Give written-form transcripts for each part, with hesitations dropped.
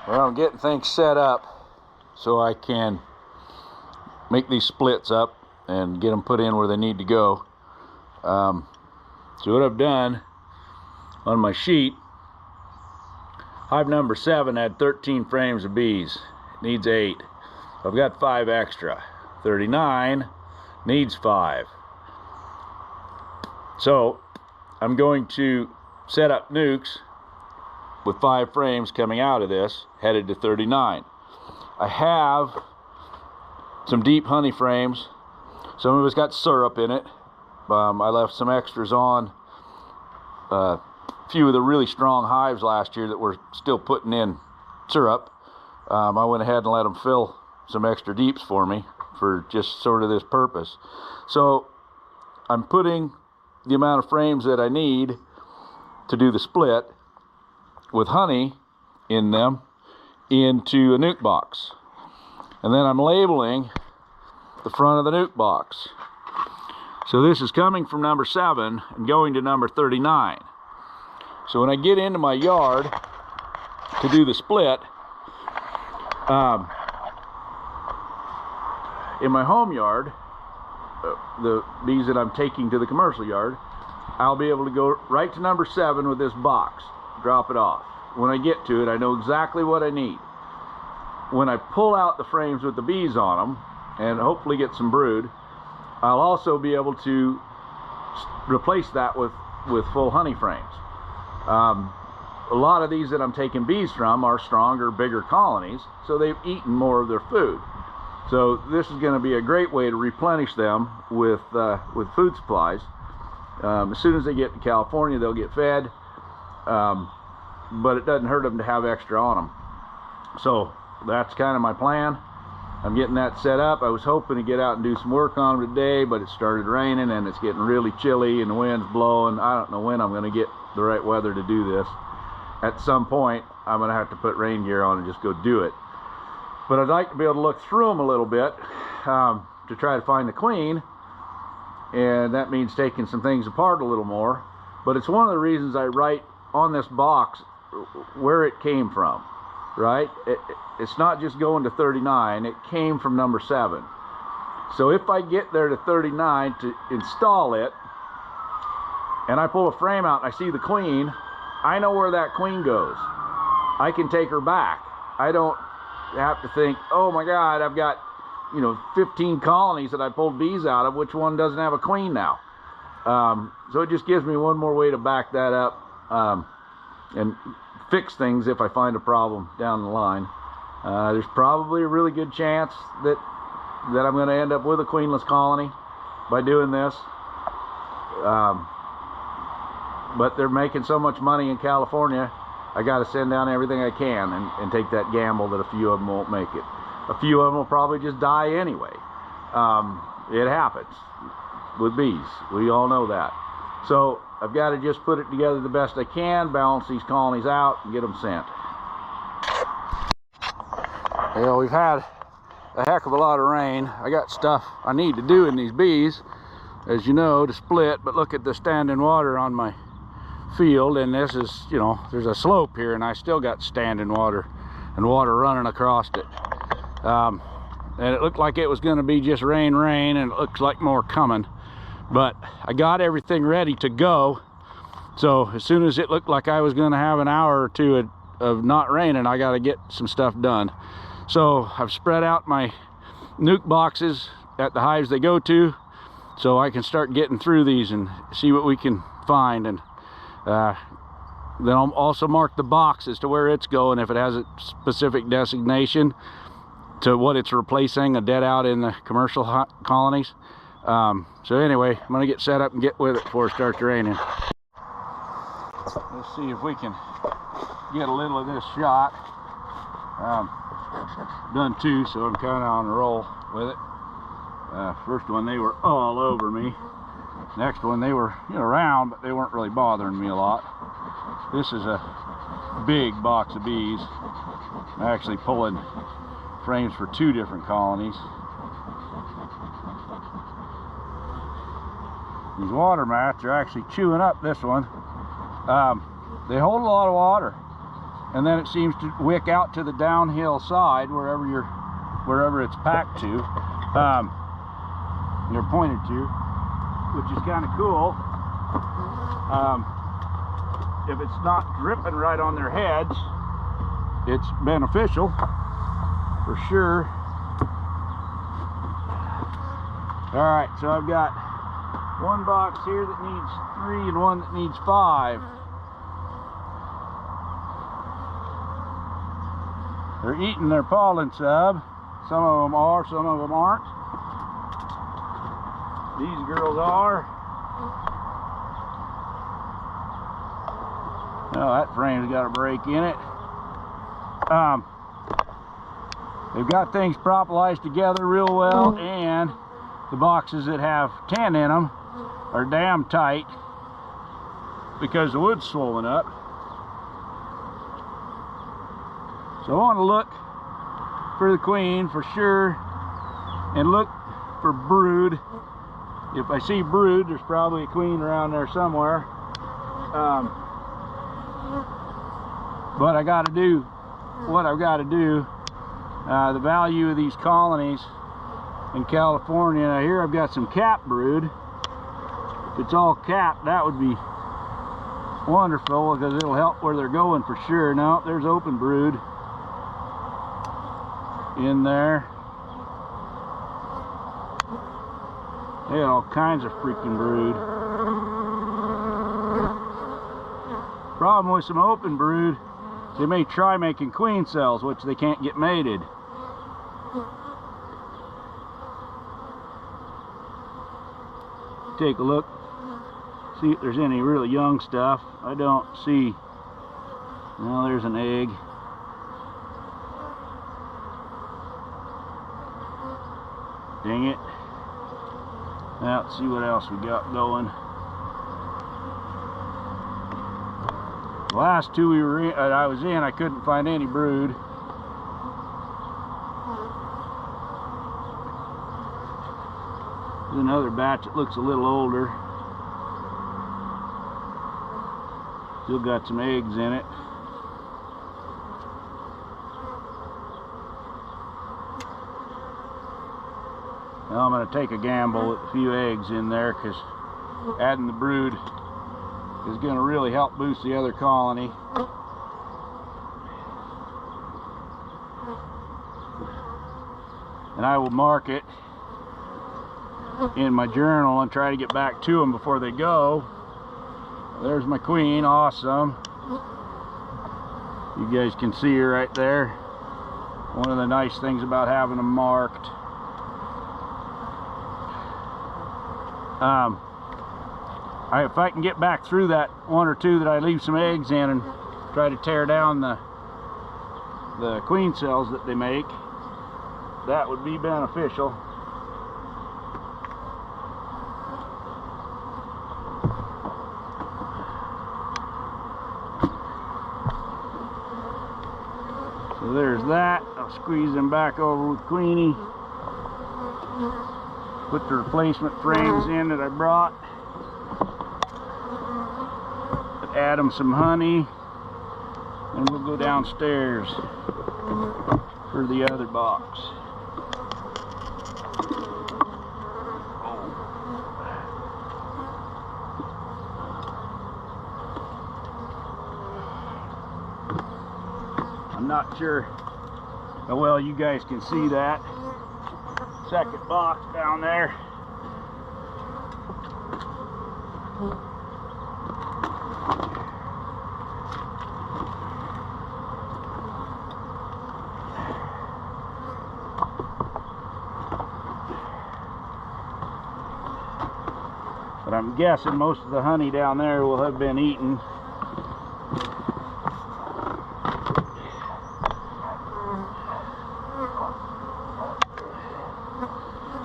Well, I'm getting things set up so I can make these splits up and get them put in where they need to go. So what I've done on my sheet, hive number 7 had 13 frames of bees. It needs 8. I've got 5 extra. 39 needs 5. So I'm going to set up nukes with 5 frames coming out of this, headed to 39. I have some deep honey frames. Some of it's got syrup in it. I left some extras on a few of the really strong hives last year that were still putting in syrup. I went ahead and let them fill some extra deeps for me for just sort of this purpose. So I'm putting the amount of frames that I need to do the split with honey in them into a nuke box, and then I'm labeling the front of the nuke box. So this is coming from number 7 and going to number 39. So when I get into my yard to do the split, in my home yard, the bees that I'm taking to the commercial yard, I'll be able to go right to number 7 with this box, drop it off. When I get to it, I know exactly what I need. When I pull out the frames with the bees on them and hopefully get some brood, I'll also be able to replace that with full honey frames. A lot of these that I'm taking bees from are stronger, bigger colonies, so they've eaten more of their food. So this is going to be a great way to replenish them with food supplies. As soon as they get to California, they'll get fed, but it doesn't hurt them to have extra on them. So that's kind of my plan. I'm getting that set up. I was hoping to get out and do some work on them today, but it started raining and it's getting really chilly and the wind's blowing. I don't know when I'm going to get the right weather to do this. At some point, I'm going to have to put rain gear on and just go do it. But I'd like to be able to look through them a little bit to try to find the queen, and that means taking some things apart a little more. But it's one of the reasons I write on this box where it came from, right? It's not just going to 39, it came from number 7. So if I get there to 39 to install it, and I pull a frame out and I see the queen, I know where that queen goes. I can take her back. I don't have to think, oh my God, I've got 15 colonies that I pulled bees out of, which one doesn't have a queen now? So it just gives me one more way to back that up and fix things if I find a problem down the line. There's probably a really good chance that I'm going to end up with a queenless colony by doing this. But they're making so much money in California, I got to send down everything I can and take that gamble that a few of them won't make it. A few of them will probably just die anyway. It happens with bees. We all know that. So I've got to just put it together the best I can, balance these colonies out, and get them sent. Well, we've had a heck of a lot of rain. I got stuff I need to do in these bees, as you know, to split, but look at the standing water on my field, and this is, there's a slope here, and I still got standing water and water running across it. And it looked like it was going to be just rain, and it looks like more coming. But I got everything ready to go. So as soon as it looked like I was going to have an hour or two of not raining, I got to get some stuff done. So I've spread out my nuke boxes at the hives they go to, so I can start getting through these and see what we can find. And then I'll also mark the box as to where it's going, if it has a specific designation to what it's replacing, a dead out in the commercial colonies. So anyway, I'm going to get set up and get with it before it starts raining. Let's see if we can get a little of this shot. Done 2, so I'm kind of on a roll with it. First one, they were all over me. Next one, they were around, but they weren't really bothering me a lot. This is a big box of bees. I'm actually pulling frames for 2 different colonies. These water mats are actually chewing up this one. They hold a lot of water. and then it seems to wick out to the downhill side wherever it's packed to, you're pointed to, which is kind of cool. If it's not dripping right on their heads, it's beneficial for sure. All right, so I've got one box here that needs 3 and one that needs 5. They're eating their pollen sub. Some of them are, some of them aren't. These girls are. Oh, that frame's got a break in it. They've got things propolized together real well, and the boxes that have 10 in them are damn tight because the wood's swollen up. So I want to look for the queen for sure and look for brood. If I see brood, there's probably a queen around there somewhere. But I got to do what I've got to do. The value of these colonies in California, now here I've got some cap brood. If it's all capped, that would be wonderful because it'll help where they're going for sure. Now there's open brood in there. They got all kinds of freaking brood. Problem with some open brood, they may try making queen cells, which they can't get mated. Take a look, see if there's any really young stuff. I don't see. Well, there's an egg. Dang it. Now let's see what else we got going. The last two we were in, I was in, I couldn't find any brood. There's another batch that looks a little older. Still got some eggs in it. Now I'm going to take a gamble with a few eggs in there because adding the brood is going to really help boost the other colony. And I will mark it in my journal and try to get back to them before they go. There's my queen, awesome. You guys can see her right there. One of the nice things about having them marked. If I can get back through that one or two that I leave some eggs in and try to tear down the queen cells that they make, that would be beneficial. So there's that. I'll squeeze them back over with Queenie. Put the replacement frames in that I brought. Add them some honey, and we'll go downstairs for the other box. I'm not sure how well you guys can see that second box down there. But I'm guessing most of the honey down there will have been eaten.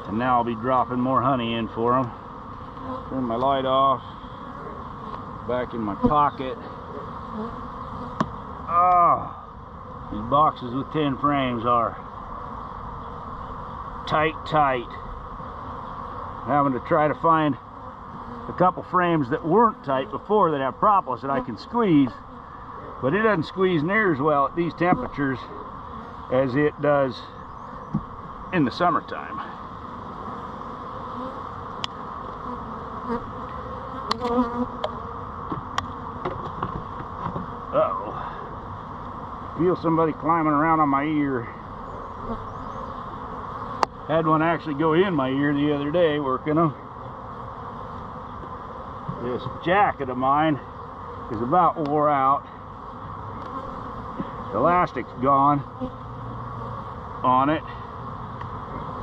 And now I'll be dropping more honey in for them. Turn my light off. Back in my pocket. Oh, these boxes with 10 frames are tight. I'm having to try to find a couple frames that weren't tight before that have propolis that I can squeeze, But it doesn't squeeze near as well at these temperatures as it does in the summertime. Uh-oh. Feel somebody climbing around on my ear. Had one actually go in my ear the other day working them. This jacket of mine is about wore out. The elastic's gone on it,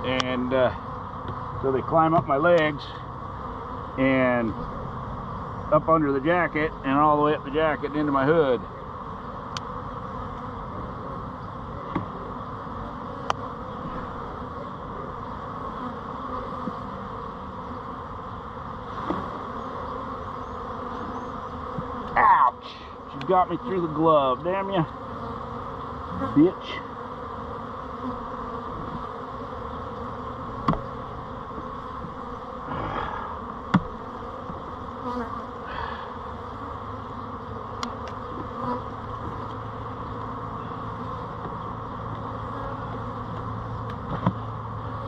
and so they climb up my legs and up under the jacket and all the way up the jacket and into my hood. Ouch! She got me through the glove, damn you, bitch.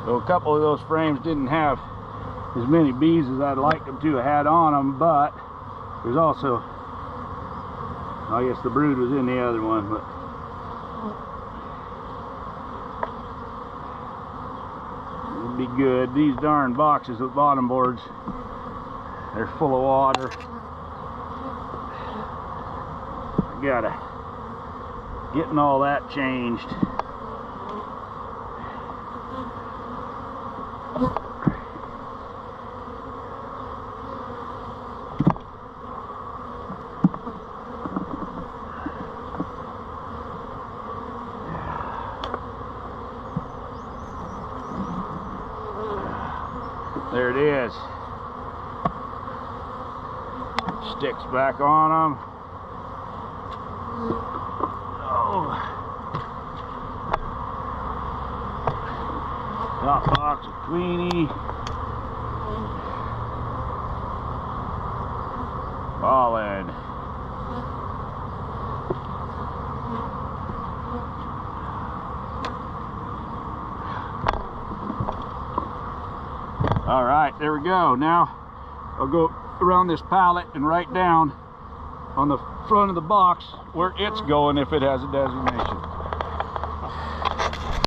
So a couple of those frames didn't have as many bees as I'd like them to have had on them, but there's also, I guess the brood was in the other one, but it'd be good. These darn boxes with bottom boards, they're full of water. I gotta getting all that changed. There it is. Sticks back on them. Oh. Top box of Queenie. Pollen. All right, there we go. Now I'll go around this pallet and write down on the front of the box where it's going if it has a designation.